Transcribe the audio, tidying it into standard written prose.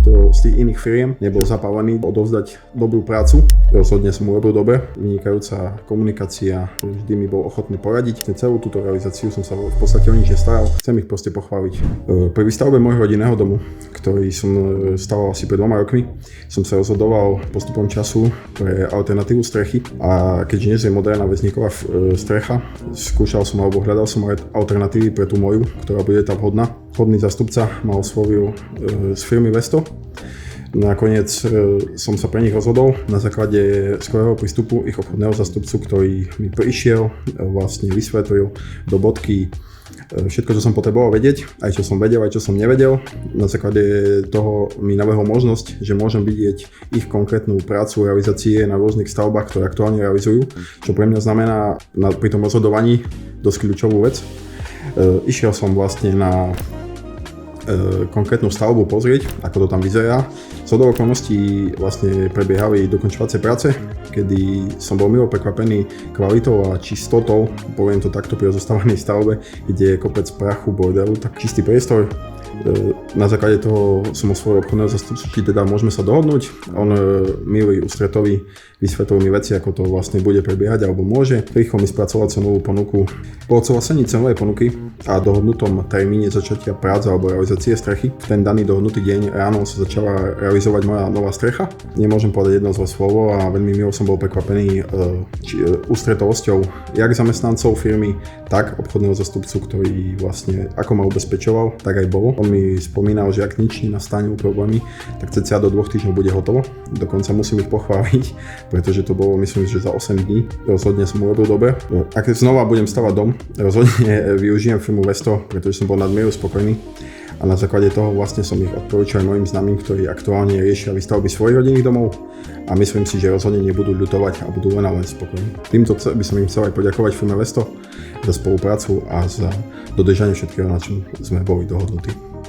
nikto z tých iných firiem nebol zapálený odovzdať dobrú prácu. Rozhodne som urobil dobre, vynikajúca komunikácia, vždy mi bol ochotný poradiť. Celú túto realizáciu som sa v podstate o nič nestaral, chcem ich proste pochváliť. Pri výstavbe môjho rodinného domu, ktorý som staval asi pred 2 rokmi, som sa rozhodoval postupom času pre alternatívu strechy a keďže nie je moderná väzníková strecha, skúšal som alebo hľadal som alternatívy pre tú moju, ktorá bude tá vhodná. Vhodný zástupca ma oslovil z firmy Vesto. Nakoniec som sa pre nich rozhodol na základe skvelého prístupu ich obchodného zástupcu, ktorý mi prišiel, vlastne vysvetlil do bodky všetko, čo som potreboval vedieť, aj čo som vedel, aj čo som nevedel. Na základe toho mi navrhol možnosť, že môžem vidieť ich konkrétnu prácu, realizácie na rôznych stavbách, ktoré aktuálne realizujú, čo pre mňa znamená pri tom rozhodovaní dosť kľúčovú vec. Išiel som vlastne na konkrétnu stavbu pozrieť, ako to tam vyzerá. Zhodou okolností vlastne prebiehali dokončovacie práce, kedy som bol milo prekvapený kvalitou a čistotou, poviem to takto pri rozostávanej stavbe, kde je kopec prachu, bordelu, tak čistý priestor. Na základe toho som osvojil obchodného zástupcu, či teda môžeme sa dohodnúť. On milý, ústretový, vysvetlil mi veci, ako to vlastne bude prebiehať alebo môže. Rýchlo mi spracoval cenovú ponuku. Po odsúhlasení cenovej ponuky a dohodnutom termíne začatia prác alebo realizácie strechy, v ten daný dohodnutý deň ráno sa začala realizovať moja nová strecha. Nemôžem povedať jedno zlé slovo a veľmi milo som bol prekvapený ústretovosťou jak zamestnancov firmy, tak obchodného zástupcu, ktorý vlastne ako ma ubezpečoval, tak aj bolo. On mi spomínal, že ak nič nenastanú problémy, tak cca do 2 týždňov bude hotovo. Dokonca musím ich pochváliť, pretože to bolo, myslím, že za 8 dní. Rozhodne som urobil dobre. Ak znova budem stavať dom, rozhodne využijem firmu Vesto, pretože som bol nadmieru spokojný. A na základe toho vlastne som ich odporúčal aj mojim známym, ktorí aktuálne riešia výstavby svojich rodinných domov a myslím si, že rozhodne nebudú ľutovať a budú len spokojní. Týmto by som im chcel aj poďakovať firme Vesto za spoluprácu a za dodržanie všetkého, na čom sme boli dohodnutí.